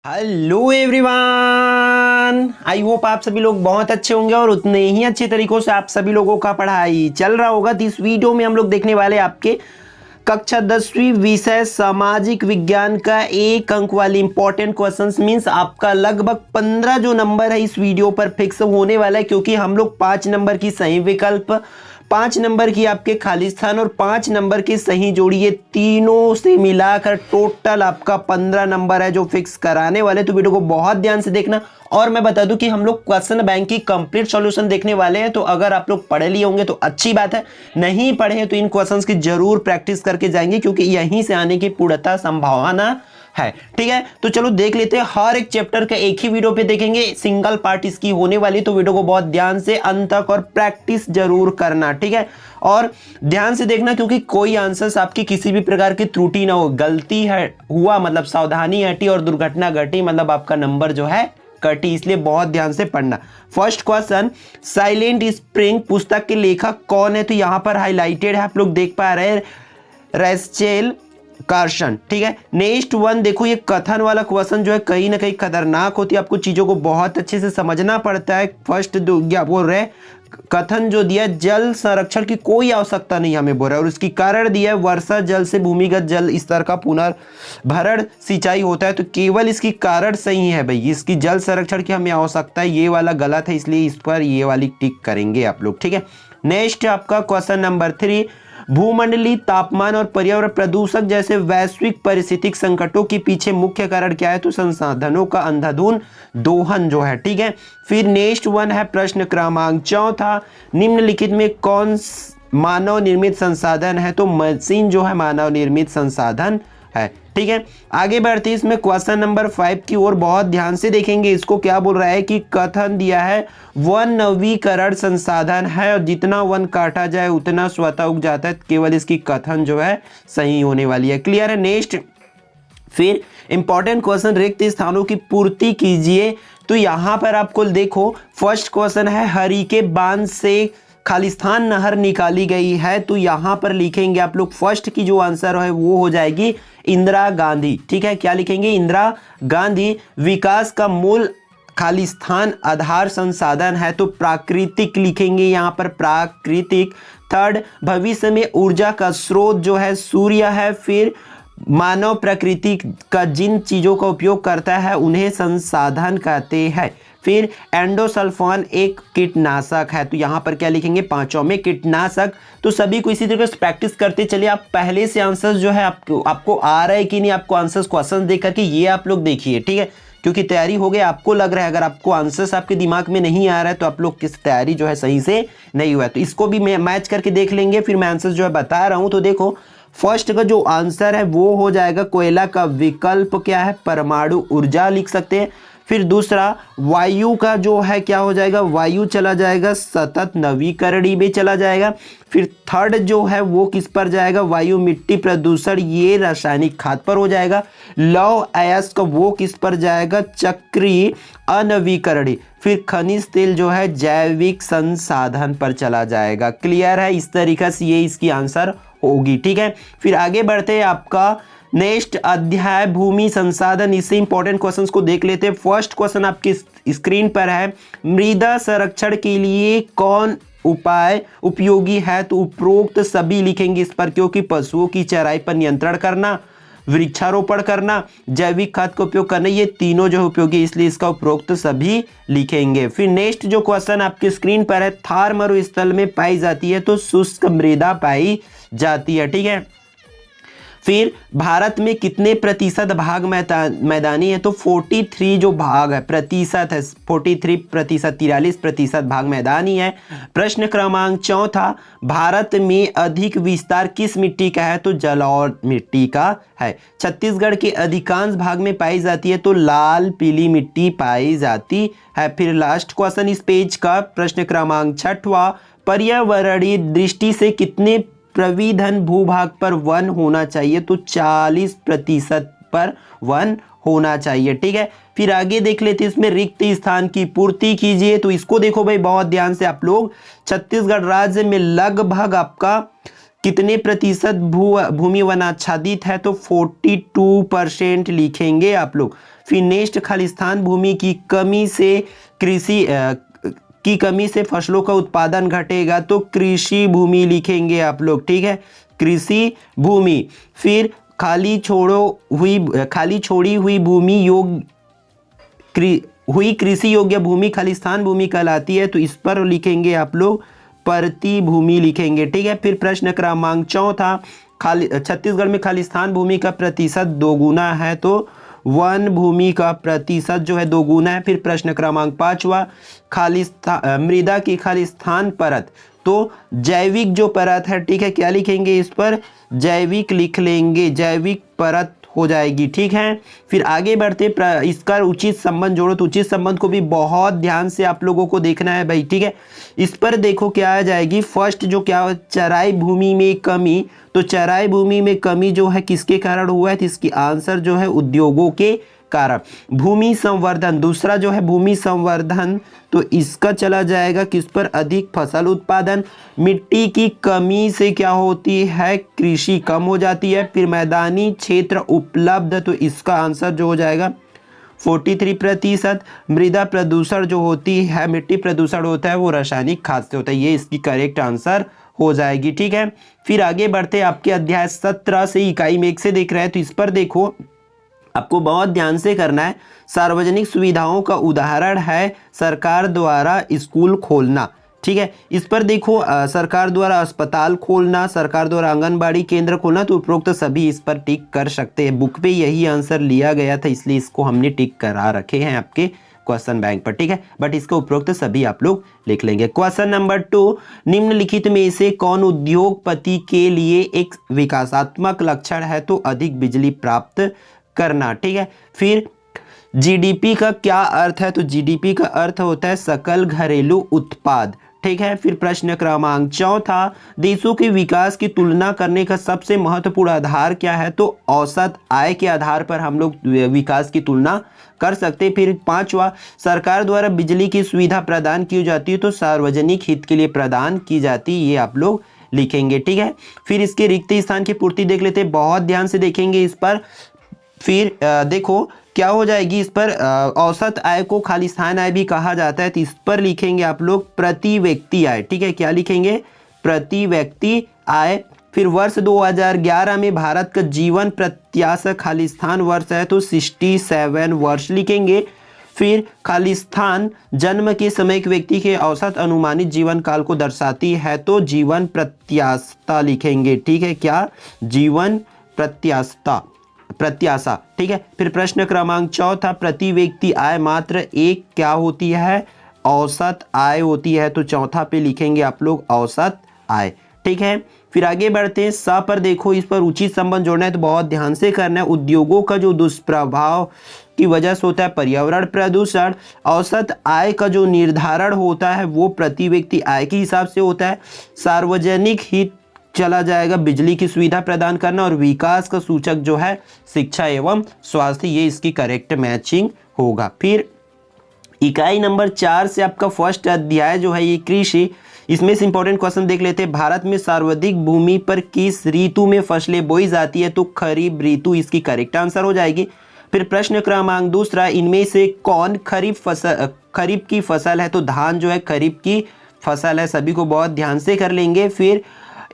Hello everyone, I hope आप सभी लोग बहुत अच्छे होंगे और उतने ही अच्छे तरीकों से आप सभी लोगों का पढ़ाई चल रहा होगा। तो इस वीडियो में हम लोग देखने वाले आपके कक्षा 10वीं विषय सामाजिक विज्ञान का 1 अंक वाली इंपॉर्टेंट क्वेश्चंस मींस आपका लगभग 15 जो नंबर है इस वीडियो पर फिक्स होने वाला है, क्योंकि हम लोग 5 नंबर की सही विकल्प, 5 नंबर की आपके खाली स्थान और 5 नंबर की सही जोड़ी, ये तीनों से मिलाकर टोटल आपका 15 नंबर है जो फिक्स कराने वाले। तो वीडियो को बहुत ध्यान से देखना। और मैं बता दूं कि हम लोग क्वेश्चन बैंक की कंप्लीट सॉल्यूशन देखने वाले हैं, तो अगर आप लोग पढ़े लिए होंगे तो अच्छी बात है, नहीं पढ़े हैं तो इन क्वेश्चंस की जरूर प्रैक्टिस करके जाएंगे, क्योंकि यहीं से आने की पूर्णतः संभावना है। ठीक है, तो चलो देख लेते हैं। हर एक चैप्टर का एक ही वीडियो पे देखेंगे, सिंगल पार्ट इसकी होने वाली, तो वीडियो को बहुत ध्यान से अंत तक और प्रैक्टिस जरूर करना। ठीक है, और ध्यान से देखना, क्योंकि कोई आंसर्स आपकी किसी भी प्रकार की त्रुटि ना हो। गलती है हुआ मतलब सावधानी हटी और दुर्घटना घटी मतलब आपका नंबर जो है कटी, इसलिए बहुत ध्यान से पढ़ना। फर्स्ट क्वेश्चन, साइलेंट स्प्रिंग पुस्तक के लेखक कौन है? तो यहां पर हाईलाइटेड है, आप लोग देख पा रहे हैं, रेचेल कार्सन। ठीक है, नेक्स्ट वन देखो, ये कथन वाला क्वेश्चन जो है कहीं ना कहीं खतरनाक होती है, आपको चीजों को बहुत अच्छे से समझना पड़ता है। फर्स्ट क्या बोल रहे हैं, कथन जो दिया, जल संरक्षण की कोई आवश्यकता नहीं हमें बोल रहा है, और उसकी कारण दिया है वर्षा जल से भूमिगत जल स्तर का पुनर्भरण सिंचाई होता है। तो केवल इसकी कारण सही है भाई, इसकी जल संरक्षण की हमें आवश्यकता है, ये वाला गलत है, इसलिए इस पर ये वाली टिक करेंगे आप लोग। ठीक है, नेक्स्ट आपका क्वेश्चन नंबर 3, भूमंडलीय तापमान और पर्यावरण प्रदूषक जैसे वैश्विक पारिस्थितिक संकटों के पीछे मुख्य कारण क्या है? तो संसाधनों का अंधाधुंध दोहन जो है। ठीक है, फिर नेक्स्ट वन है प्रश्न क्रमांक 4, निम्नलिखित में कौन मानव निर्मित संसाधन है? तो मशीन जो है मानव निर्मित संसाधन है। ठीक है, आगे बढ़ते हैं इसमें क्वेश्चन नंबर 5 की ओर बहुत ध्यान से देखेंगे। इसको क्या बोल रहा है कि कथन दिया है वन नवीकरण संसाधन है और जितना वन काटा जाए उतना स्वतः उग जाता है, केवल इसकी कथन जो है सही होने वाली है। क्लियर है? नेक्स्ट फिर इंपॉर्टेंट क्वेश्चन, रिक्त स्थानों की पूर्ति कीजिए। तो यहां पर आपको देखो, फर्स्ट क्वेश्चन है, हरिके बांध से खालिस्तान नहर निकाली गई है। तो यहां पर लिखेंगे आप लोग, फर्स्ट की जो आंसर है वो हो जाएगी इंदिरा गांधी। ठीक है, क्या लिखेंगे? इंदिरा गांधी। विकास का मूल खालिस्तान आधार संसाधन है, तो प्राकृतिक लिखेंगे यहां पर, प्राकृतिक। थर्ड, भविष्य में ऊर्जा का स्रोत जो है सूर्य है। फिर मानव प्रकृति का जिन चीजों का उपयोग करता है उन्हें संसाधन कहते हैं। फिर एंडोसल्फान एक कीटनाशक है, तो यहां पर क्या लिखेंगे? पांचों में कीटनाशक। तो सभी को इसी तरीके से प्रैक्टिस करते चलिए। आप पहले से आंसर्स जो है आपको आ रहा है कि नहीं, आपको आंसर्स क्वेश्चन देख करके ये आप लोग देखिए। ठीक है, क्योंकि तैयारी हो गई, आपको लग रहा है, अगर आपको आंसर्स आपके दिमाग में नहीं आ रहा है तो आप लोग किस तैयारी जो है सही से नहीं हुआ है। तो इसको भी मैच करके देख लेंगे, फिर मैं आंसर्स जो है बता रहा हूं। तो देखो, फर्स्ट का जो आंसर है वो हो जाएगा कोयला का विकल्प क्या है? परमाणु ऊर्जा लिख सकते हैं। फिर दूसरा, वायु का जो है क्या हो जाएगा? वायु चला जाएगा, सतत नवीकरणीय में चला जाएगा। फिर थर्ड जो है वो किस पर जाएगा? वायु मिट्टी प्रदूषण, ये रासायनिक खाद पर हो जाएगा। लौह अयस्क का वो किस पर जाएगा? चक्रीय अनवीकरणीय। फिर खनिज तेल जो है जैविक संसाधन पर चला जाएगा। क्लियर है? इस तरीके से ये इसकी आंसर होगी। ठीक है, फिर आगे बढ़ते हैं, आपका नेक्स्ट अध्याय भूमि संसाधन, इससे इंपॉर्टेंट क्वेश्चंस को देख लेते हैं। फर्स्ट क्वेश्चन आपकी स्क्रीन पर है, मृदा संरक्षण के लिए कौन उपाय उपयोगी है? तो उपरोक्त सभी लिखेंगे इस पर, क्योंकि पशुओं की चराई पर नियंत्रण करना, वृक्षारोपण करना, जैविक खाद का उपयोग करना, ये तीनों जो उपयोगी, इसलिए इसका उपरोक्त सभी लिखेंगे। फिर नेक्स्ट जो क्वेश्चन आपकी स्क्रीन पर है, थार मरुस्थल में पाई जाती है तो शुष्क मृदा पाई जाती है। ठीक है, फिर भारत में कितने प्रतिशत भाग मैदानी है? तो 43 जो भाग है प्रतिशत है, 43%, 43% भाग मैदानी है। प्रश्न क्रमांक 4, भारत में अधिक विस्तार किस मिट्टी का है? तो जलोढ़ मिट्टी का है। छत्तीसगढ़ के अधिकांश भाग में पाई जाती है, तो लाल पीली मिट्टी पाई जाती है। फिर लास्ट क्वेश्चन इस पेज का, प्रश्न क्रमांक 6, पर्यावरणीय दृष्टि से कितने प्रविधन भूभाग पर वन होना चाहिए? तो 40% पर वन होना चाहिए। ठीक है, फिर आगे देख लेते हैं, इसमें रिक्त स्थान की पूर्ति कीजिए। तो इसको देखो भाई बहुत ध्यान से आप लोग, छत्तीसगढ़ राज्य में लगभग आपका कितने प्रतिशत भूमि वनाच्छादित है, तो 42% लिखेंगे आप लोग। फिर नेक्स्ट, खालिस्तान भूमि की कमी से फसलों का उत्पादन घटेगा, तो कृषि भूमि लिखेंगे आप लोग, ठीक है, कृषि भूमि। फिर खाली छोड़ी हुई भूमि कृषि योग्य भूमि खालिस्तान भूमि कहलाती है, तो इस पर लिखेंगे आप लोग परती भूमि लिखेंगे, ठीक है। फिर प्रश्न क्रमांक 4 छत्तीसगढ़ में खालिस्तान भूमि का प्रतिशत दोगुना है, तो वन भूमि का प्रतिशत जो है दोगुना है। फिर प्रश्न क्रमांक 5 मृदा की खालिस्तान परत, तो जैविक जो परत है, ठीक है, क्या लिखेंगे इस पर, जैविक लिख लेंगे, जैविक परत हो जाएगी, ठीक है। फिर आगे बढ़ते, इसका उचित संबंध जोड़ो, तो उचित संबंध को भी बहुत ध्यान से आप लोगों को देखना है भाई, ठीक है। इस पर देखो क्या आ जाएगी, फर्स्ट जो क्या, चराई भूमि में कमी, तो चराई भूमि में कमी जो है किसके कारण हुआ है, तो इसकी आंसर जो है उद्योगों के कारण। भूमि संवर्धन, दूसरा जो है भूमि संवर्धन, तो इसका चला जाएगा किस पर, अधिक फसल उत्पादन। मिट्टी की कमी से क्या होती है, कृषि कम हो जाती है। फिर मैदानी क्षेत्र उपलब्ध, तो इसका आंसर जो हो जाएगा 43%। मृदा प्रदूषण जो होती है, मिट्टी प्रदूषण होता है, वो रासायनिक खाद से होता है, ये इसकी करेक्ट आंसर हो जाएगी, ठीक है। फिर आगे बढ़ते, आपके अध्याय 17 से इकाई में 1 से देख रहे हैं, तो इस पर देखो आपको बहुत ध्यान से करना है। सार्वजनिक सुविधाओं का उदाहरण है सरकार द्वारा स्कूल खोलना, ठीक है। इस पर देखो सरकार द्वारा अस्पताल खोलना, सरकार द्वारा आंगनबाड़ी केंद्र खोलना, तो उपरोक्त सभी इस पर टिक कर सकते हैं। बुक पे यही आंसर लिया गया था, इसलिए इसको हमने टिक करा रखे हैं आपके क्वेश्चन बैंक पर, ठीक है, बट इसको उपरोक्त सभी आप लोग लिख लेंगे। क्वेश्चन नंबर 2, निम्नलिखित में से कौन उद्योगपति के लिए एक विकासात्मक लक्षण है, तो अधिक बिजली प्राप्त करना, ठीक है। फिर जीडीपी का क्या अर्थ है, तो जीडीपी का अर्थ होता है सकल घरेलू उत्पाद, ठीक है। फिर प्रश्न क्रमांक 4, देशों के विकास की तुलना करने का सबसे महत्वपूर्ण आधार क्या है, तो औसत आय के आधार पर हम लोग विकास की तुलना कर सकते हैं। फिर 5वां, सरकार द्वारा बिजली की सुविधा प्रदान की जाती है, तो सार्वजनिक हित के लिए प्रदान की जाती है, ये आप लोग लिखेंगे, ठीक है। फिर इसके रिक्त स्थान की पूर्ति देख लेते हैं, बहुत ध्यान से देखेंगे इस पर। फिर देखो क्या हो जाएगी इस पर, औसत आय को खालिस्तान आय भी कहा जाता है, तो इस पर लिखेंगे आप लोग प्रति व्यक्ति आय, ठीक है, क्या लिखेंगे, प्रति व्यक्ति आय। फिर वर्ष 2011 में भारत का जीवन प्रत्याशा खालिस्तान वर्ष है, तो 67 वर्ष लिखेंगे। फिर खालिस्तान जन्म के समय एक व्यक्ति के औसत अनुमानित जीवन काल को दर्शाती है, तो जीवन प्रत्याशा लिखेंगे, ठीक है, क्या, जीवन प्रत्याशा, ठीक है। फिर प्रश्न क्रमांक 4, प्रति व्यक्ति आय मात्र एक क्या होती है, औसत आय होती है, तो चौथा पे लिखेंगे आप लोग औसत आय, ठीक है। फिर आगे बढ़ते हैं, स पर देखो, इस पर उचित संबंध जोड़ना है, तो बहुत ध्यान से करना है। उद्योगों का जो दुष्प्रभाव की वजह से होता है पर्यावरण प्रदूषण, औसत आय का जो निर्धारण होता है वो प्रति व्यक्ति आय के हिसाब से होता है। सार्वजनिक हित चला जाएगा बिजली की सुविधा प्रदान करना, और विकास का सूचक जो है शिक्षा एवं स्वास्थ्य, ये इसकी करेक्ट मैचिंग होगा। फिर इकाई नंबर 4 से आपका फर्स्ट अध्याय जो है ये कृषि, इसमें से इंपॉर्टेंट क्वेश्चन देख लेते हैं। भारत में सर्वाधिक भूमि पर किस ऋतु में फसलें बोई जाती है, तो खरीफ ऋतु इसकी करेक्ट आंसर हो जाएगी। फिर प्रश्न क्रमांक 2, इनमें से कौन खरीफ की फसल है, तो धान जो है खरीफ की फसल है, सभी को बहुत ध्यान से कर लेंगे। फिर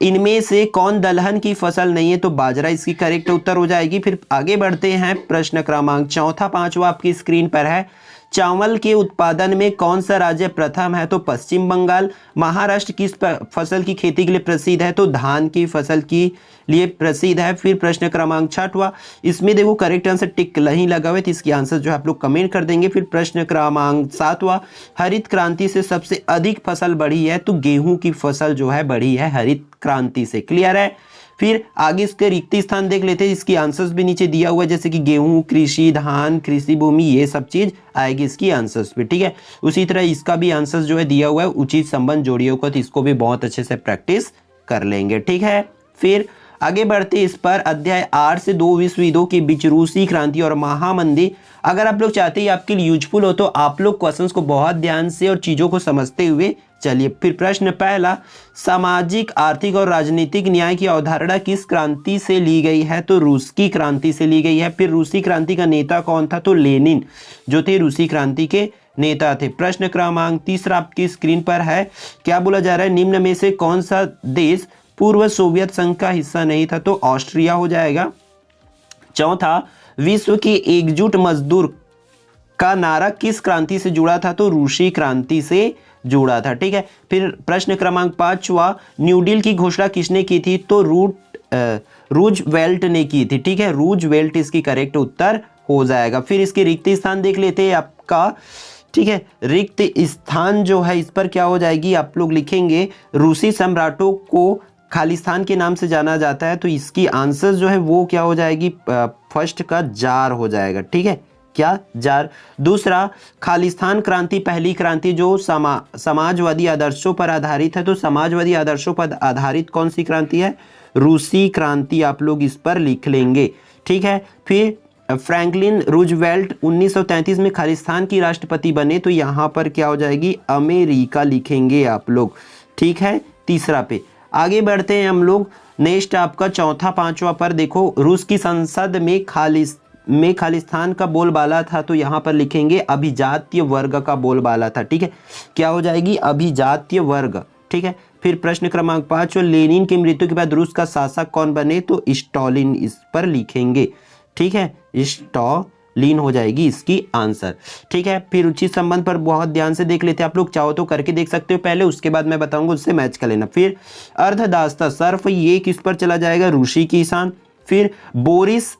इनमें से कौन दलहन की फसल नहीं है, तो बाजरा इसकी करेक्ट उत्तर हो जाएगी। फिर आगे बढ़ते हैं, प्रश्न क्रमांक 4, 5वां आपकी स्क्रीन पर है, चावल के उत्पादन में कौन सा राज्य प्रथम है, तो पश्चिम बंगाल। महाराष्ट्र किस फसल की खेती के लिए प्रसिद्ध है, तो धान की फसल के लिए प्रसिद्ध है। फिर प्रश्न क्रमांक 6वां, इसमें देखो करेक्ट आंसर टिक नहीं लगा हुआ, तो इसकी आंसर जो है आप लोग कमेंट कर देंगे। फिर प्रश्न क्रमांक 7वां, हरित क्रांति से सबसे अधिक फसल बढ़ी है, तो गेहूं की फसल जो है बढ़ी है हरित क्रांति से, क्लियर है। फिर आगे इसके रिक्त स्थान देख लेते हैं, इसकी आंसर्स भी नीचे दिया हुआ है, जैसे कि गेहूं, कृषि, धान, कृषि भूमि, ये सब चीज आएगी इसकी आंसर्स पे, ठीक है। उसी तरह इसका भी आंसर्स जो है दिया हुआ है, उचित संबंध जोड़ियों को, तो इसको भी बहुत अच्छे से प्रैक्टिस कर लेंगे, ठीक है। फिर आगे बढ़ते इस पर, अध्याय 8 से 2 विश्व युद्धों के बीच रूसी क्रांति और महामंदी। अगर आप लोग चाहते हैं आपके लिए यूजफुल हो, तो आप लोग क्वेश्चंस को बहुत ध्यान से और चीज़ों को समझते हुए चलिए फिर प्रश्न पहला, सामाजिक आर्थिक और राजनीतिक न्याय की अवधारणा किस क्रांति से ली गई है? तो रूस की क्रांति से ली गई है। फिर रूसी क्रांति का नेता कौन था? तो लेनिन जो थे रूसी क्रांति के नेता थे। प्रश्न क्रमांक तीसरा आपकी स्क्रीन पर है, क्या बोला जा रहा है, निम्न में से कौन सा देश पूर्व सोवियत संघ का हिस्सा नहीं था? तो ऑस्ट्रिया हो जाएगा। चौथा, विश्व की एकजुट मजदूर का नारा किस क्रांति से जुड़ा था? तो रूसी क्रांति से जुड़ा था। ठीक है। फिर प्रश्न क्रमांक पांचवा, न्यू डील की घोषणा किसने की थी? तो रूजवेल्ट ने की थी। ठीक है, रूजवेल्ट इसकी करेक्ट उत्तर हो जाएगा। फिर इसके रिक्त स्थान देख लेते हैं आपका। ठीक है, रिक्त स्थान जो है इस पर क्या हो जाएगी, आप लोग लिखेंगे रूसी सम्राटों को खालिस्तान के नाम से जाना जाता है, तो इसकी आंसर जो है वो क्या हो जाएगी, फर्स्ट का जार हो जाएगा। ठीक है, क्या? जार। दूसरा, खालिस्तान क्रांति पहली क्रांति जो समाजवादी आदर्शों पर आधारित है, तो समाजवादी आदर्शों पर आधारित कौन सी क्रांति है? रूसी क्रांति आप लोग इस पर लिख लेंगे। ठीक है। फिर फ्रैंकलिन रूजवेल्ट 1933 में खालिस्तान की राष्ट्रपति बने, तो यहाँ पर क्या हो जाएगी, अमेरिका लिखेंगे आप लोग। ठीक है, तीसरा पे आगे बढ़ते हैं हम लोग। नेक्स्ट आपका चौथा पांचवा पर देखो, रूस की संसद में खालिस्तान का बोलबाला था, तो यहाँ पर लिखेंगे अभिजातीय वर्ग का बोलबाला था। ठीक है, क्या हो जाएगी, अभिजातीय वर्ग। ठीक है। फिर प्रश्न क्रमांक 5, लेनिन की मृत्यु के बाद रूस का शासक कौन बने? तो स्टालिन इस पर लिखेंगे। ठीक है, स्टालिन हो जाएगी इसकी आंसर। ठीक है। फिर उचित संबंध पर बहुत ध्यान से देख लेते हैं आप लोग, चाहो तो करके देख सकते हो पहले, उसके बाद मैं बताऊंगा, उससे मैच कर लेना। फिर अर्धदास्ता सर्फ ये किस पर चला जाएगा? रूसी किसान। फिर बोरिस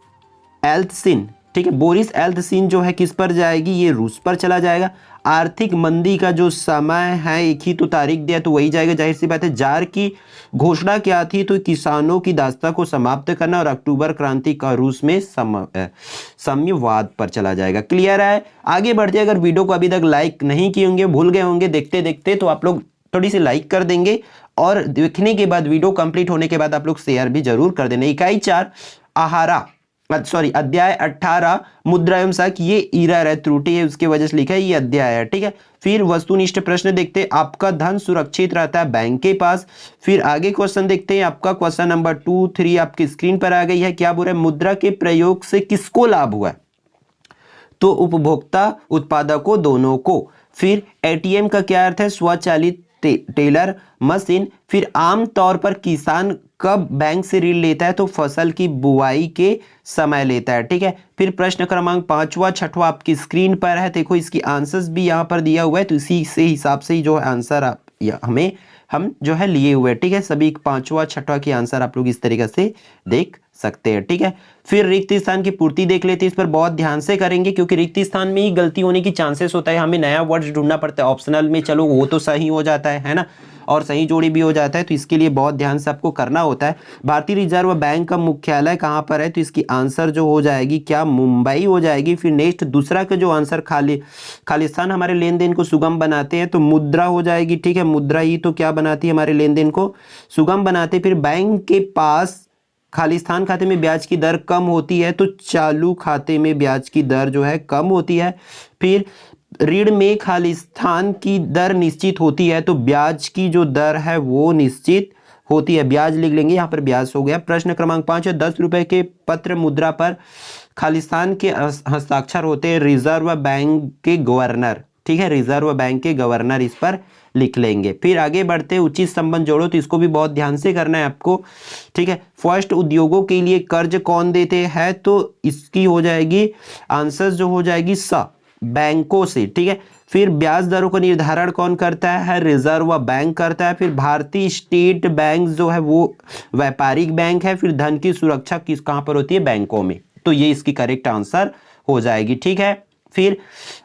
एल्त्सिन, ठीक है, बोरिस एल्त्सिन जो है किस पर जाएगी? ये रूस पर चला जाएगा। आर्थिक मंदी का जो समय है, एक ही तो तारीख दिया तो वही जाएगा, जाहिर सी बात है। जार की घोषणा क्या थी? तो किसानों की दास्ता को समाप्त करना, और अक्टूबर क्रांति का रूस में साम्यवाद पर चला जाएगा। क्लियर है? आगे बढ़ते, अगर वीडियो को अभी तक लाइक नहीं किए होंगे, भूल गए होंगे देखते देखते, तो आप लोग थोड़ी सी लाइक कर देंगे, और देखने के बाद वीडियो कंप्लीट होने के बाद आप लोग शेयर भी जरूर कर देना। इकाई 4 अध्याय 18 मुद्रा एवं साख, ये ईरर है, त्रुटि है, उसके वजह से लिखा है, ये अध्याय है। ठीक है। फिर वस्तुनिष्ठ प्रश्न देखते हैं, आपका धन सुरक्षित रहता है बैंक के पास। फिर आगे क्वेश्चन देखते हैं, आपका क्वेश्चन नंबर 2, 3 आपकी स्क्रीन पर आ गई है। क्या बोल रहा है, मुद्रा के प्रयोग से किसको लाभ हुआ? तो उपभोक्ता, उत्पादकों, दोनों को। फिर एटीएम का क्या अर्थ है? स्वचालित टेलर मशीन। फिर आमतौर पर किसान कब बैंक से ऋण लेता है? तो फसल की बुआई के समय लेता है। ठीक है। फिर प्रश्न क्रमांक 5वां 6वां आपकी स्क्रीन पर है, देखो इसकी आंसर्स भी यहाँ पर दिया हुआ है, तो इसी से हिसाब से ही जो है आंसर आप हम जो है लिए हुए। ठीक है, सभी 5वां 6वां की आंसर आप लोग इस तरीके से देख सकते हैं। ठीक है। फिर रिक्त स्थान की पूर्ति देख लेते हैं, इस पर बहुत ध्यान से करेंगे, क्योंकि रिक्त स्थान में ही गलती होने की चांसेस होता है, हमें नया वर्ड ढूंढना पड़ता है। ऑप्शनल में चलो वो तो सही हो जाता है ना, और सही जोड़ी भी हो जाता है, तो इसके लिए बहुत ध्यान से आपको करना होता है। भारतीय रिजर्व बैंक का मुख्यालय कहाँ पर है? तो इसकी आंसर जो हो जाएगी क्या, मुंबई हो जाएगी। फिर नेक्स्ट दूसरा का जो आंसर, खालिस्तान हमारे लेन देन को सुगम बनाते हैं, तो मुद्रा हो जाएगी। ठीक है, मुद्रा ही तो क्या बनाती है, हमारे लेन देन को सुगम बनाते। फिर बैंक के पास खालिस्तान खाते में ब्याज की दर कम होती है, तो चालू खाते में ब्याज की दर जो है कम होती है। फिर ऋण में खालिस्तान की दर निश्चित होती है, तो ब्याज की जो दर है वो निश्चित होती है, ब्याज लिख लेंगे, यहाँ पर ब्याज हो गया। प्रश्न क्रमांक 5 है, 10 रुपए के पत्र मुद्रा पर खालिस्तान के हस्ताक्षर होते हैं रिजर्व बैंक के गवर्नर। ठीक है, रिजर्व बैंक के गवर्नर इस पर लिख लेंगे। फिर आगे बढ़ते, उचित संबंध जोड़ो, तो इसको भी बहुत ध्यान से करना है आपको। ठीक है, फर्स्ट उद्योगों के लिए कर्ज कौन देते हैं? तो इसकी हो जाएगी आंसर जो हो जाएगी बैंकों से। ठीक है। फिर ब्याज दरों का निर्धारण कौन करता है? रिजर्व बैंक करता है। फिर भारतीय स्टेट बैंक जो है वो व्यापारिक बैंक है। फिर धन की सुरक्षा कहाँ पर होती है? बैंकों में। तो ये इसकी करेक्ट आंसर हो जाएगी। ठीक है। फिर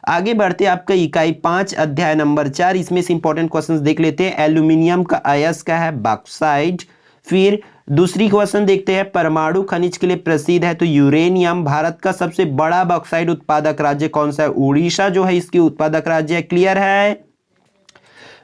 आगे बढ़ते, आपका इकाई 5 अध्याय नंबर 4, इसमें से इंपॉर्टेंट क्वेश्चंस देख लेते हैं। एल्यूमिनियम का अयस्क है बॉक्साइट। फिर दूसरी क्वेश्चन देखते हैं, परमाणु खनिज के लिए प्रसिद्ध है, तो यूरेनियम। भारत का सबसे बड़ा बॉक्साइट उत्पादक राज्य कौन सा है? उड़ीसा जो है इसकी उत्पादक राज्य है। क्लियर है?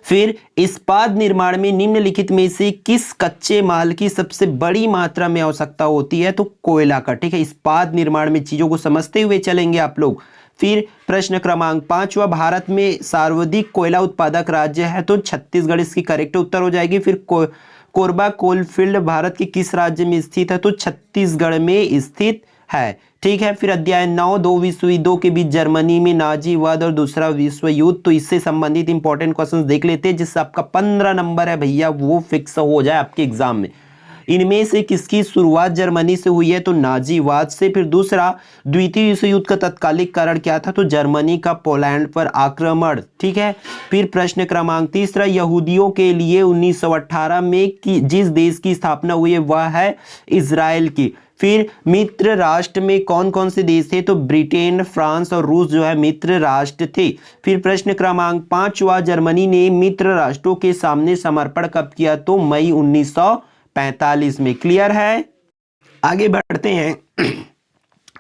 फिर इस्पात निर्माण में निम्नलिखित में से किस कच्चे माल की सबसे बड़ी मात्रा में आवश्यकता होती है? तो कोयला का। ठीक है, इस्पात निर्माण में चीजों को समझते हुए चलेंगे आप लोग। फिर प्रश्न क्रमांक 5, भारत में सर्वाधिक कोयला उत्पादक राज्य है तो छत्तीसगढ़ इसकी करेक्ट उत्तर हो जाएगी। फिर कोरबा कोलफील्ड भारत के किस राज्य में स्थित है तो छत्तीसगढ़ में स्थित है। ठीक है, फिर अध्याय 9, दो विश्व युद्धों के बीच जर्मनी में नाजीवाद और दूसरा विश्व युद्ध, तो इससे संबंधित इंपॉर्टेंट क्वेश्चंस देख लेते हैं जिससे आपका 15 नंबर है भैया वो फिक्स हो जाए आपके एग्जाम में। इनमें से किसकी शुरुआत जर्मनी से हुई है तो नाजीवाद से। फिर दूसरा, द्वितीय विश्व युद्ध का तत्कालिक कारण क्या था तो जर्मनी का पोलैंड पर आक्रमण। ठीक है, फिर प्रश्न क्रमांक 3, यहूदियों के लिए 1918 में जिस देश की स्थापना हुई है वह है इजराइल की। फिर मित्र राष्ट्र में कौन कौन से देश थे तो ब्रिटेन, फ्रांस और रूस जो है मित्र राष्ट्र थे। फिर प्रश्न क्रमांक 5, जर्मनी ने मित्र राष्ट्रों के सामने समर्पण कब किया तो मई 1945 में। क्लियर है, आगे बढ़ते हैं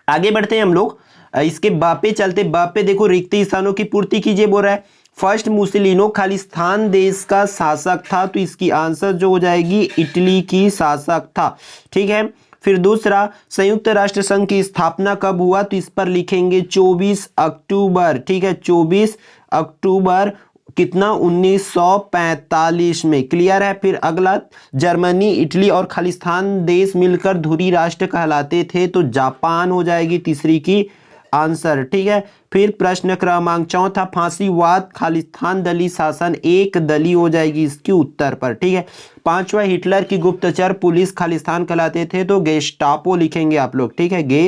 आगे बढ़ते हैं हम लोग। इसके बापे चलते, बापे देखो रिक्त स्थानों की पूर्ति कीजिए बोल रहा है। फर्स्ट, मुसलिनो खालिस्तान देश का शासक था तो इसकी आंसर जो हो जाएगी इटली की शासक था। ठीक है, फिर दूसरा, संयुक्त राष्ट्र संघ की स्थापना कब हुआ तो इस पर लिखेंगे 24 अक्टूबर। ठीक है, 24 अक्टूबर कितना 1945 में। क्लियर है। फिर अगला, जर्मनी, इटली और खालिस्तान देश मिलकर धुरी राष्ट्र कहलाते थे तो जापान हो जाएगी तीसरी की आंसर। ठीक है, फिर प्रश्न क्रमांक 4, फांसीवाद खालिस्तान दली शासन एक दली हो जाएगी इसकी उत्तर पर। ठीक है, 5वां, हिटलर की गुप्तचर पुलिस खालिस्तान कहलाते थे तो गेस्टापो लिखेंगे आप लोग। ठीक है,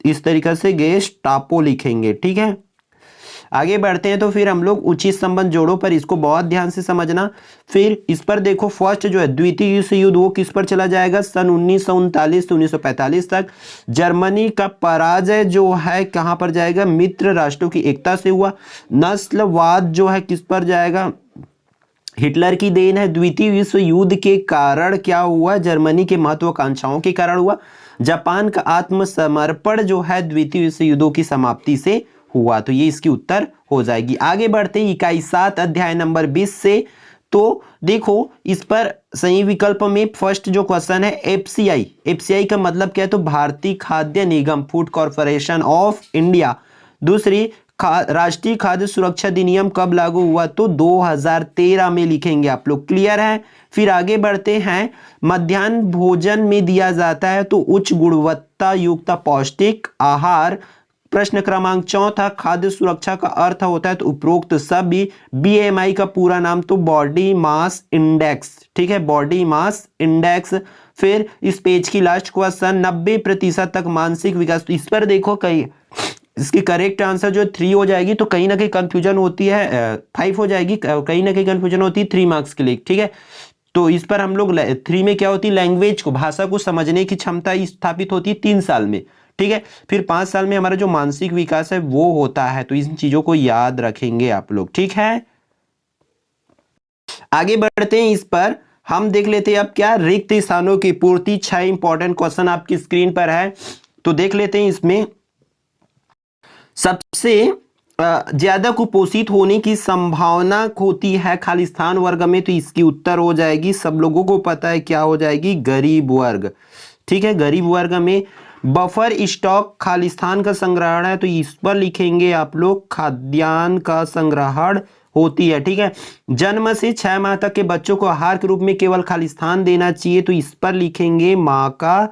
इस तरीके से गेस्टापो लिखेंगे। ठीक है, आगे बढ़ते हैं तो फिर हम लोग उचित संबंध जोड़ो पर इसको बहुत ध्यान से समझना। फिर इस पर देखो, फर्स्ट जो है द्वितीय विश्व युद्ध वो किस पर चला जाएगा सन 1939 से 1945 तक। जर्मनी का पराजय जो है कहां पर जाएगा मित्र राष्ट्रों की एकता से हुआ। नस्लवाद जो है किस पर जाएगा हिटलर की देन है। द्वितीय विश्व युद्ध के कारण क्या हुआ जर्मनी के महत्वाकांक्षाओं के कारण हुआ। जापान का आत्मसमर्पण जो है द्वितीय विश्व युद्धों की समाप्ति से हुआ, तो ये इसकी उत्तर हो जाएगी। आगे बढ़ते हैं इकाई 7 अध्याय नंबर 20 से। तो देखो इस पर सही विकल्प में फर्स्ट जो क्वेश्चन है एफसीआई, एफसीआई का मतलब क्या है तो भारतीय खाद्य निगम, फूड कॉर्पोरेशन ऑफ इंडिया। दूसरी, राष्ट्रीय खाद्य सुरक्षा अधिनियम कब लागू हुआ तो 2013 में लिखेंगे आप लोग। क्लियर है। फिर आगे बढ़ते हैं, मध्याह्न भोजन में दिया जाता है तो उच्च गुणवत्ता युक्त पौष्टिक आहार। प्रश्न क्रमांक 4, खाद्य सुरक्षा का अर्थ होता है तो उपरोक्त सभी। बीएमआई का पूरा नाम तो बॉडी मास इंडेक्स। ठीक है, बॉडी मास इंडेक्स। फिर इस पेज की लास्ट क्वेश्चन, 90% तक मानसिक विकास, तो इस पर देखो कहीं इसकी करेक्ट आंसर जो 3 हो जाएगी, तो कहीं ना कहीं कंफ्यूजन होती है 5 हो जाएगी, कहीं ना कहीं कंफ्यूजन होती है 3 मार्क्स के लिए। ठीक है, तो इस पर हम लोग 3 में क्या होती है लैंग्वेज को, भाषा को समझने की क्षमता स्थापित होती है 3 साल में। ठीक है, फिर 5 साल में हमारा जो मानसिक विकास है वो होता है, तो इन चीजों को याद रखेंगे आप लोग। ठीक है, आगे बढ़ते हैं। इस पर हम देख लेते हैं अब क्या रिक्त स्थानों की पूर्ति। 6 इंपॉर्टेंट क्वेश्चन आपकी स्क्रीन पर है, तो देख लेते हैं। इसमें सबसे ज्यादा कुपोषित होने की संभावना होती है खालिस्तान वर्ग में, तो इसकी उत्तर हो जाएगी, सब लोगों को पता है क्या हो जाएगी, गरीब वर्ग। ठीक है, गरीब वर्ग में। बफर स्टॉक खालिस्तान का संग्रहण है तो इस पर लिखेंगे आप लोग खाद्यान्न का संग्रहण होती है। ठीक है, जन्म से 6 माह तक के बच्चों को आहार के रूप में केवल खालिस्तान देना चाहिए तो इस पर लिखेंगे माँ का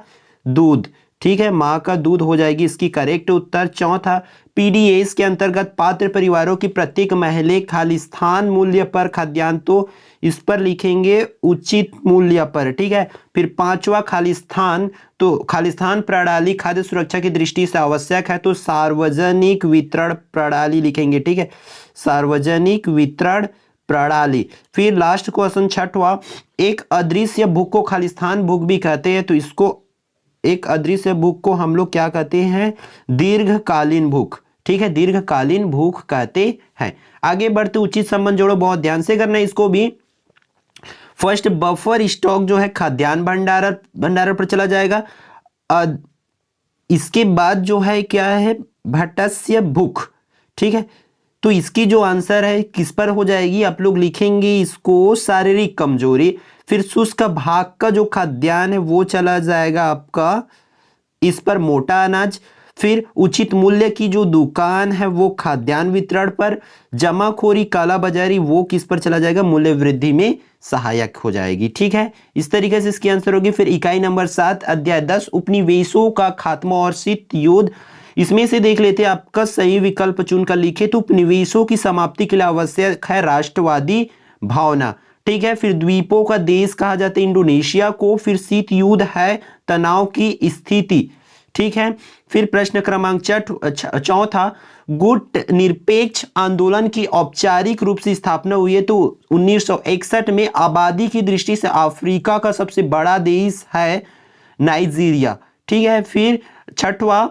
दूध। ठीक है, माँ का दूध हो जाएगी इसकी करेक्ट उत्तर। 4, पीडीएस के अंतर्गत पात्र परिवारों की प्रत्येक महिला खालिस्तान मूल्य पर खाद्यान्न, तो इस पर लिखेंगे उचित मूल्य पर। ठीक है, फिर 5वां खालिस्तान, तो खालिस्तान प्रणाली खाद्य सुरक्षा की दृष्टि से आवश्यक है तो सार्वजनिक वितरण प्रणाली लिखेंगे। ठीक है, सार्वजनिक वितरण प्रणाली। फिर लास्ट क्वेश्चन 6वां, एक अदृश्य भूख को खालिस्तान भूख भी कहते हैं तो इसको, एक अदृश्य भूख को हम लोग क्या कहते हैं दीर्घकालीन भूख। ठीक है, दीर्घकालीन भूख कहते हैं। आगे बढ़ते, उचित संबंध जोड़ो, बहुत ध्यान से करना है इसको भी। फर्स्ट, बफर स्टॉक जो है खाद्यान्न भंडारण पर चला जाएगा। इसके बाद जो है क्या है भटस्य भूख। ठीक है, तो इसकी जो आंसर है किस पर हो जाएगी आप लोग लिखेंगे इसको शारीरिक कमजोरी। फिर शुष्क भाग का जो खाद्यान्न है वो चला जाएगा आपका इस पर मोटा अनाज। फिर उचित मूल्य की जो दुकान है वो खाद्यान्न वितरण पर, जमाखोरी कालाबाजारी वो किस पर चला जाएगा, मूल्य वृद्धि में सहायक हो जाएगी। ठीक है, इस तरीके से इसकी आंसर होगी। फिर इकाई नंबर 7 अध्याय 10 उपनिवेशों का खात्मा और शीत युद्ध, इसमें से देख लेते हैं आपका सही विकल्प चुनकर लिखे। तो उपनिवेशों की समाप्ति के लिए आवश्यक है राष्ट्रवादी भावना। ठीक है, फिर द्वीपों का देश कहा जाता है इंडोनेशिया को। फिर शीत युद्ध है तनाव की स्थिति। ठीक है, फिर प्रश्न क्रमांक चौथा, गुट निरपेक्ष आंदोलन की औपचारिक रूप से स्थापना हुई है तो 1961 में। आबादी की दृष्टि से अफ्रीका का सबसे बड़ा देश है नाइजीरिया। ठीक है, फिर छठवां,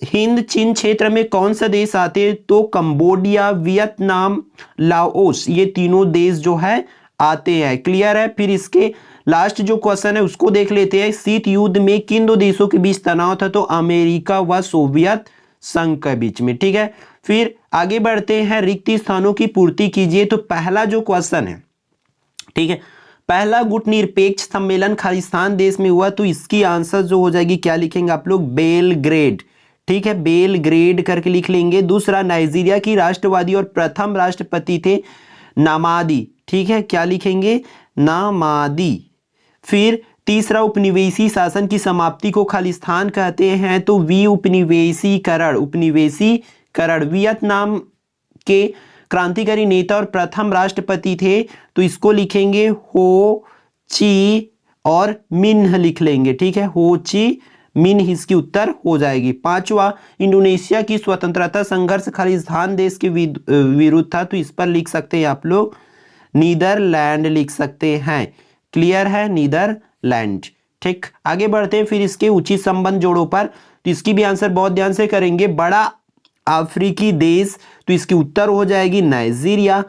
हिंद चीन क्षेत्र में कौन सा देश आते हैं, तो कंबोडिया, वियतनाम, लाओस, ये तीनों देश जो है आते हैं। क्लियर है। फिर इसके लास्ट जो क्वेश्चन है उसको देख लेते हैं। शीत युद्ध में किन दो देशों के बीच तनाव था, तो अमेरिका व सोवियत संघ के बीच में। ठीक है, फिर आगे बढ़ते हैं, रिक्त स्थानों की पूर्ति कीजिए। तो पहला जो क्वेश्चन है, ठीक है, पहला गुट निरपेक्ष सम्मेलन खालिस्तान देश में हुआ, तो इसकी आंसर जो हो जाएगी क्या लिखेंगे आप लोग, बेलग्रेड। ठीक है, बेलग्रेड करके लिख लेंगे। दूसरा, नाइजीरिया की राष्ट्रवादी और प्रथम राष्ट्रपति थे नामादी। ठीक है, क्या लिखेंगे, नामादी। फिर तीसरा, उपनिवेशी शासन की समाप्ति को खालिस्तान कहते हैं, तो उपनिवेशीकरण। उपनिवेशीकरण। वियतनाम के क्रांतिकारी नेता और प्रथम राष्ट्रपति थे, तो इसको लिखेंगे हो ची और मिन्ह लिख लेंगे। ठीक है, हो ची मिन्ह इसकी उत्तर हो जाएगी। पांचवा, इंडोनेशिया की स्वतंत्रता संघर्ष खालिस्तान देश के विरुद्ध था, तो इस पर लिख सकते हैं आप लोग नीदरलैंड लिख सकते हैं। क्लियर है, नीदरलैंड। ठीक, आगे बढ़ते हैं। फिर इसके उचित संबंध जोड़ों पर, तो इसकी भी आंसर बहुत ध्यान से करेंगे। बड़ा अफ्रीकी देश, तो इसकी उत्तर हो जाएगी नाइजीरिया।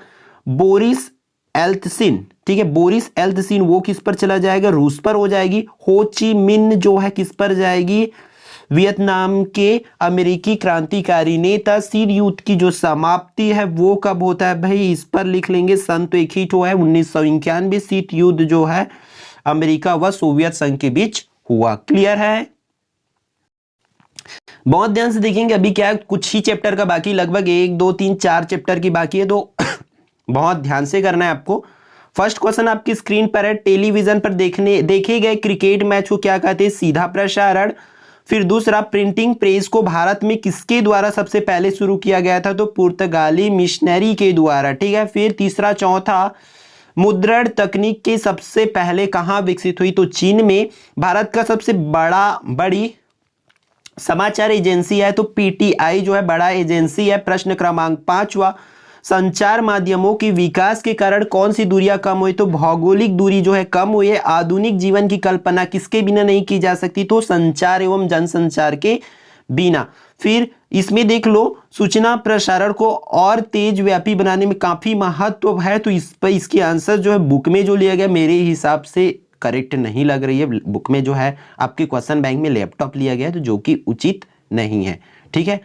बोरिस एल्त्सिन, ठीक है, बोरिस एल्त्सिन वो किस पर चला जाएगा, रूस पर हो जाएगी। हो ची मिन्ह जो है किस पर जाएगी, वियतनाम के अमेरिकी क्रांतिकारी नेता। शीत युद्ध की जो समाप्ति है वो कब होता है भाई, इस पर लिख लेंगे सन, तो एक ही तो है 1991। शीत युद्ध जो है अमेरिका व सोवियत संघ के बीच हुआ। क्लियर है, बहुत ध्यान से देखेंगे। अभी क्या है, कुछ ही चैप्टर का बाकी, लगभग 1 2 3 4 चैप्टर की बाकी है, तो बहुत ध्यान से करना है आपको। फर्स्ट क्वेश्चन आपकी स्क्रीन पर है, टेलीविजन पर देखे गए क्रिकेट मैच को क्या कहते हैं, सीधा प्रसारण। फिर दूसरा, प्रिंटिंग प्रेस को भारत में किसके द्वारा सबसे पहले शुरू किया गया था, तो पुर्तगाली मिशनरी के द्वारा। ठीक है, फिर तीसरा, चौथा, मुद्रण तकनीक के सबसे पहले कहां विकसित हुई, तो चीन में। भारत का सबसे बड़ी समाचार एजेंसी है, तो पीटीआई जो है बड़ा एजेंसी है। प्रश्न क्रमांक 5वां, संचार माध्यमों के विकास के कारण कौन सी दूरियां कम हुई, तो भौगोलिक दूरी जो है कम हुई है। आधुनिक जीवन की कल्पना किसके बिना नहीं की जा सकती, तो संचार एवं जनसंचार के बिना। फिर इसमें देख लो, सूचना प्रसारण को और तेज व्यापी बनाने में काफी महत्व है, तो इस पर इसकी आंसर जो है बुक में जो लिया गया मेरे हिसाब से करेक्ट नहीं लग रही है। बुक में जो है आपके क्वेश्चन बैंक में लैपटॉप लिया गया है, तो जो कि उचित नहीं है। ठीक है,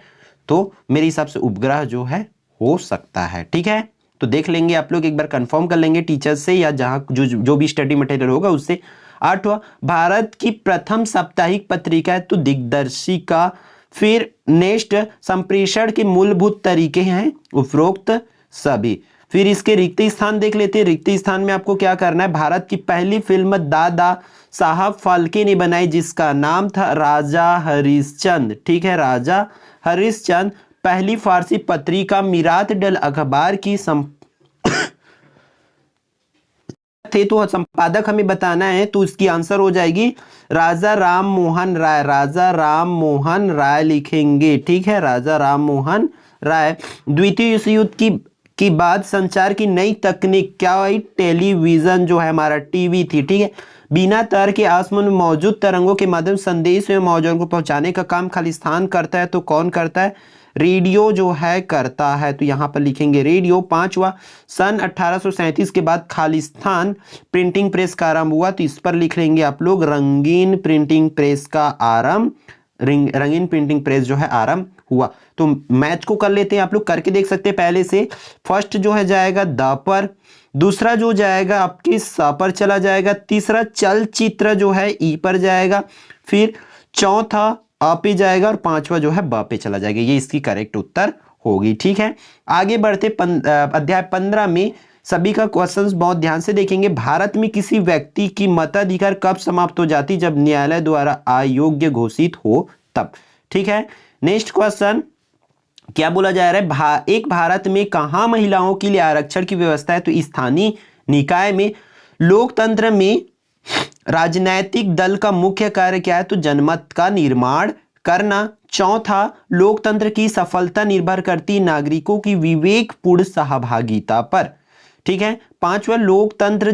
तो मेरे हिसाब से उपग्रह जो है हो सकता है। ठीक है, तो देख लेंगे आप लोग, एक बार कंफर्म कर लेंगे टीचर्स से या जहां जो भी स्टडी मटेरियल होगा उससे। 8वां, भारत की प्रथम साप्ताहिक पत्रिका है, तो दिग्दर्शिका। फिर नेक्स्ट, संप्रेषण के मूलभूत तरीके हैं उपरोक्त सभी। फिर इसके रिक्त स्थान देख लेते हैं। रिक्त स्थान में आपको क्या करना है, भारत की पहली फिल्म दादा साहब फाल्के ने बनाई, जिसका नाम था राजा हरिश्चंद्र। ठीक है, राजा हरिश्चंद्र। पहली फारसी पत्रिका मिरात डल अखबार की थे, तो संपादक हमें बताना है, तो इसकी आंसर हो जाएगी राजा राम मोहन राय। राजा राम मोहन राय लिखेंगे। ठीक है, राजा राम मोहन राय। द्वितीय विश्व युद्ध की बाद संचार की नई तकनीक क्या हुई, टेलीविजन जो है हमारा टीवी थी। ठीक है, बिना तार के आसमान में मौजूद तरंगों के माध्यम संदेश एवं मौजों को पहुंचाने का काम खालिस्तान करता है, तो कौन करता है, रेडियो जो है करता है, तो यहां पर लिखेंगे रेडियो। 5वां, सन 1837 के बाद खालिस्तान प्रिंटिंग प्रेस का आरंभ हुआ, तो इस पर लिख लेंगे आप लोग रंगीन प्रिंटिंग प्रेस का आरंभ। रंगीन प्रिंटिंग प्रेस जो है आरंभ हुआ। तो मैच को कर लेते हैं, आप लोग करके देख सकते हैं पहले से। फर्स्ट जो है जाएगा द पर, दूसरा जो जाएगा आपकी स पर चला जाएगा, तीसरा चलचित्र जो है ई पर जाएगा, फिर चौथा अ पे जाएगा और पांचवा जो है ब पे चला जाएगा। ये इसकी करेक्ट उत्तर होगी। ठीक है, आगे बढ़ते अध्याय 15 में सभी का क्वेश्चंस बहुत ध्यान से देखेंगे। भारत में किसी व्यक्ति की मताधिकार कब समाप्त हो जाती? जब न्यायालय द्वारा अयोग्य घोषित हो तब। ठीक है, नेक्स्ट क्वेश्चन क्या बोला जा रहा है? एक भारत में कहां महिलाओं के लिए आरक्षण की व्यवस्था है? तो स्थानीय निकाय में। लोकतंत्र में राजनैतिक दल का मुख्य कार्य क्या है? तो जनमत का निर्माण करना। चौथा, लोकतंत्र की सफलता निर्भर करती नागरिकों की विवेकपूर्ण सहभागिता पर। ठीक है, पांचवा, लोकतंत्र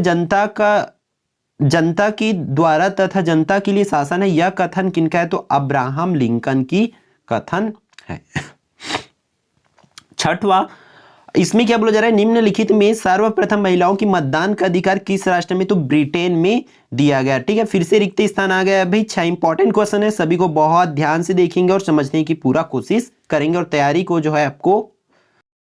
जनता की द्वारा तथा जनता के लिए शासन है। यह कथन किनका है? तो अब्राहम लिंकन की कथन है। छठवां, इसमें क्या बोला जा रहा है? निम्नलिखित में सर्वप्रथम महिलाओं की मतदान का अधिकार किस राष्ट्र में? तो ब्रिटेन में दिया गया। ठीक है, फिर से रिक्त स्थान आ गया भाई। 6 इंपॉर्टेंट क्वेश्चन है, सभी को बहुत ध्यान से देखेंगे और समझने की पूरा कोशिश करेंगे और तैयारी को जो है आपको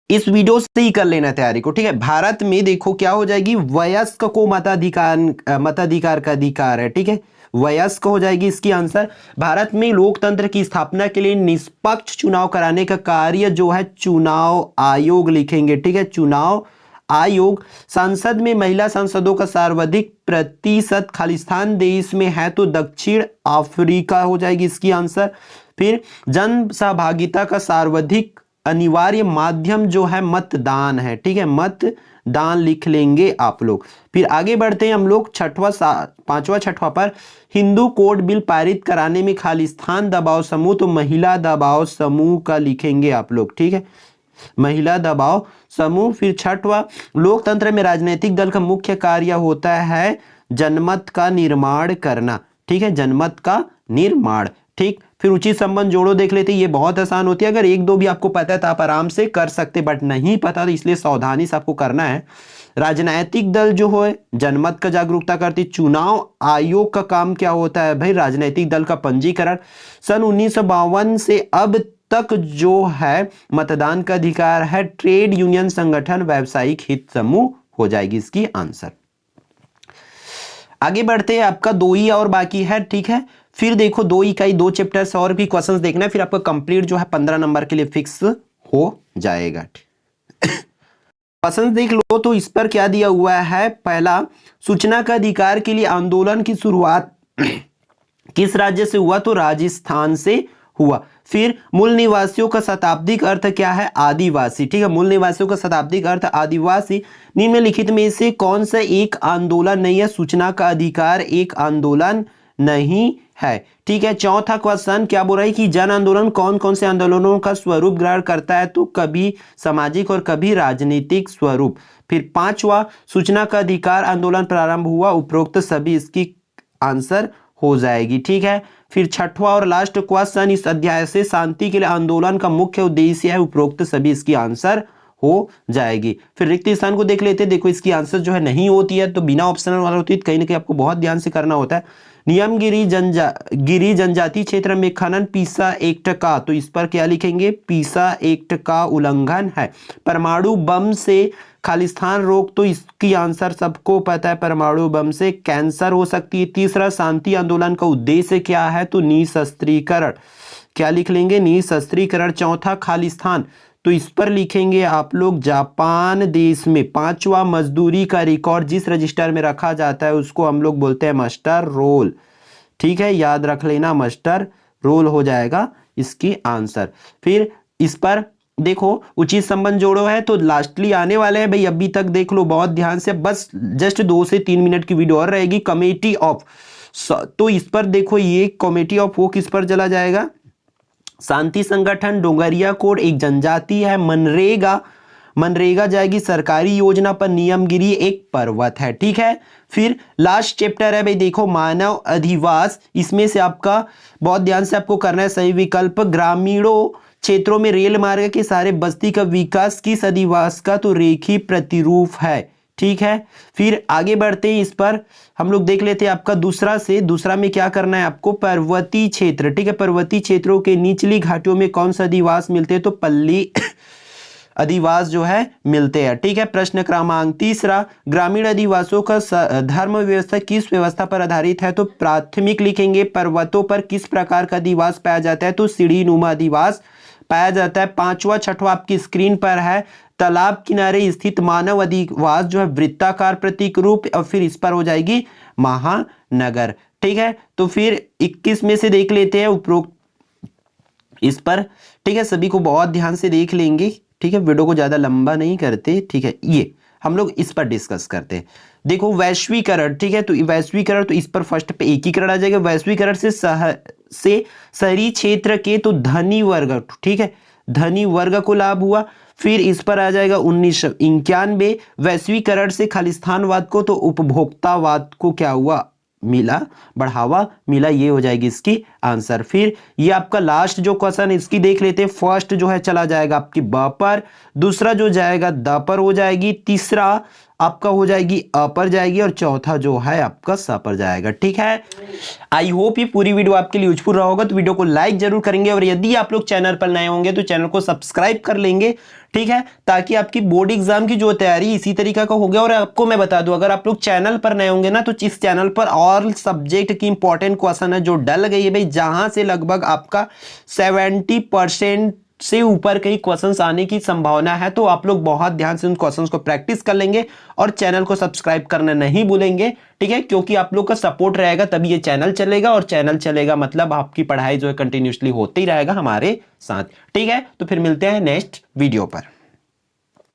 इस वीडियो से ही कर लेना तैयारी को। ठीक है, भारत में देखो क्या हो जाएगी? वयस्क को मताधिकार का अधिकार है। ठीक है, वयस्क हो जाएगी इसकी आंसर। भारत में लोकतंत्र की स्थापना के लिए निष्पक्ष चुनाव कराने का कार्य जो है चुनाव आयोग लिखेंगे। ठीक है, चुनाव आयोग। संसद में महिला सांसदों का सर्वाधिक प्रतिशत खालिस्तान देश में है तो दक्षिण अफ्रीका हो जाएगी इसकी आंसर। फिर जन सहभागिता का सर्वाधिक अनिवार्य माध्यम जो है मतदान है। ठीक है, मतदान लिख लेंगे आप लोग। फिर आगे बढ़ते हैं हम लोग पांचवा छठवां पर। हिंदू कोड बिल पारित कराने में खालिस्तान दबाव समूह, तो महिला दबाव समूह का लिखेंगे आप लोग। ठीक है, महिला दबाव समूह। फिर छठवां, लोकतंत्र में राजनीतिक दल का मुख्य कार्य होता है जनमत का निर्माण करना। ठीक है, जनमत का निर्माण। ठीक, फिर उचित संबंध जोड़ो देख लेते हैं, ये बहुत आसान होती है। अगर एक दो भी आपको पता है तो आप आराम से कर सकते, बट नहीं पता तो इसलिए सावधानी से आपको करना है। राजनीतिक दल जो है जनमत का जागरूकता करती। चुनाव आयोग का काम क्या होता है भाई? राजनीतिक दल का पंजीकरण। सन 1952 से अब तक जो है मतदान का अधिकार है ट्रेड यूनियन संगठन व्यावसायिक हित समूह हो जाएगी इसकी आंसर। आगे बढ़ते हैं, आपका 2 ही और बाकी है। ठीक है, फिर देखो 2 इकाई 2 चैप्टर्स और भी क्वेश्चंस देखना है, फिर आपका कंप्लीट जो है 15 नंबर के लिए फिक्स हो जाएगा। क्वेश्चंस देख लो तो इस पर क्या दिया हुआ है? पहला, सूचना का अधिकार के लिए आंदोलन की शुरुआत किस राज्य से हुआ? तो राजस्थान से हुआ। फिर मूल निवासियों का शताब्दिक अर्थ क्या है? आदिवासी। ठीक है, मूल निवासियों का शताब्दिक अर्थ आदिवासी। निम्नलिखित में से कौन सा एक आंदोलन नहीं है? सूचना का अधिकार एक आंदोलन नहीं है। ठीक है, चौथा क्वेश्चन क्या बोल रहा है कि जन आंदोलन कौन कौन से आंदोलनों का स्वरूप ग्रहण करता है? तो कभी सामाजिक और कभी राजनीतिक स्वरूप। फिर पांचवा, सूचना का अधिकार आंदोलन प्रारंभ हुआ, उपरोक्त सभी इसकी आंसर हो जाएगी। ठीक है, फिर छठवां और लास्ट क्वेश्चन इस अध्याय से शांति के लिए आंदोलन का मुख्य उद्देश्य है, उपरोक्त सभी इसकी आंसर हो जाएगी। फिर रिक्त स्थान को देख लेते हैं। देखो इसकी आंसर जो है नहीं होती है तो बिना ऑप्शनल वाला होती है, कहीं ना कहीं आपको बहुत ध्यान से करना होता है। नियमगिरी जनजाति क्षेत्र में खनन पीसा एक्ट का, तो इस पर क्या लिखेंगे? पीसा एक्ट का उल्लंघन है। परमाणु बम से खालिस्तान रोक, तो इसकी आंसर सबको पता है, परमाणु बम से कैंसर हो सकती है। तीसरा, शांति आंदोलन का उद्देश्य क्या है? तो निशस्त्रीकरण, क्या लिख लेंगे? निशस्त्रीकरण। चौथा, खालिस्तान, तो इस पर लिखेंगे आप लोग जापान देश में। पांचवा, मजदूरी का रिकॉर्ड जिस रजिस्टर में रखा जाता है उसको हम लोग बोलते हैं मास्टर रोल। ठीक है, याद रख लेना, मास्टर रोल हो जाएगा इसकी आंसर। फिर इस पर देखो उचित संबंध जोड़ो है, तो लास्टली आने वाले हैं भाई, अभी तक देख लो बहुत ध्यान से, बस जस्ट 2 से 3 मिनट की वीडियो और रहेगी। कमेटी ऑफ, तो इस पर देखो ये कमेटी ऑफ वो किस पर चला जाएगा? शांति संगठन। डोंगरिया कोड एक जनजाति है। मनरेगा जाएगी सरकारी योजना पर। नियमगिरी एक पर्वत है। ठीक है, फिर लास्ट चैप्टर है भाई, देखो मानव अधिवास, इसमें से आपका बहुत ध्यान से आपको करना है सही विकल्प। ग्रामीणों क्षेत्रों में रेल मार्ग के सारे बस्ती का विकास किस अधिवास का? तो रेखी प्रतिरूप है। ठीक है, फिर आगे बढ़ते हैं, इस पर हम लोग देख लेते हैं आपका दूसरा में क्या करना है आपको? पर्वतीय क्षेत्र। ठीक है, पर्वतीय क्षेत्रों के निचली घाटियों में कौन सा अधिवास मिलते हैं? तो पल्ली अधिवास जो है मिलते हैं। ठीक है, प्रश्न क्रमांक 3, ग्रामीण अधिवासों का धर्म व्यवस्था किस व्यवस्था पर आधारित है? तो प्राथमिक लिखेंगे। पर्वतों पर किस प्रकार का अधिवास पाया जाता है? तो सीढ़ी नुमा अधिवास पाया जाता है। 5वां 6वां आपकी स्क्रीन पर है। तालाब किनारे स्थित मानव अधिवास जो है वृत्ताकार प्रतीक रूप, और फिर इस पर हो जाएगी महानगर। ठीक है, तो फिर 21 में से देख लेते हैं उपरोक्त इस पर। ठीक है, सभी को बहुत ध्यान से देख लेंगे। ठीक है, वीडियो को ज्यादा लंबा नहीं करते। ठीक है, ये हम लोग इस पर डिस्कस करते हैं। देखो वैश्वीकरण, ठीक है, तो वैश्वीकरण, तो इस पर फर्स्ट पे एकीकरण आ जाएगा। वैश्वीकरण से शहरी क्षेत्र के तो धनी वर्ग, ठीक है, धनी वर्ग को लाभ हुआ। फिर इस पर आ जाएगा 1991, वैश्वीकरण से खालिस्तानवाद को तो उपभोक्तावाद को क्या हुआ? मिला, बढ़ावा मिला। ये हो जाएगी इसकी आंसर। फिर ये आपका लास्ट जो क्वेश्चन इसकी देख लेते हैं। फर्स्ट जो है चला जाएगा आपकी ब पर, दूसरा जो जाएगा द पर हो जाएगी, तीसरा आपका हो जाएगी अ पर जाएगी, और चौथा जो है आपका स पर जाएगा। ठीक है, आई होप ये पूरी वीडियो आपके लिए यूजफुल रहा होगा। तो वीडियो को लाइक जरूर करेंगे, और यदि आप लोग चैनल पर नए होंगे तो चैनल को सब्सक्राइब कर लेंगे। ठीक है, ताकि आपकी बोर्ड एग्जाम की जो तैयारी इसी तरीका का हो गया। और आपको मैं बता दूं, अगर आप लोग चैनल पर नए होंगे ना, तो इस चैनल पर ऑल सब्जेक्ट की इंपॉर्टेंट क्वेश्चन है जो डल गई है भाई, जहां से लगभग आपका 70% से ऊपर कई क्वेश्चंस आने की संभावना है। तो आप लोग बहुत ध्यान से उन क्वेश्चंस को प्रैक्टिस कर लेंगे, और चैनल को सब्सक्राइब करना नहीं भूलेंगे। ठीक है, क्योंकि आप लोग का सपोर्ट रहेगा तभी ये चैनल चलेगा, और चैनल चलेगा मतलब आपकी पढ़ाई जो है कंटिन्यूसली होती रहेगा हमारे साथ। ठीक है, तो फिर मिलते हैं नेक्स्ट वीडियो पर।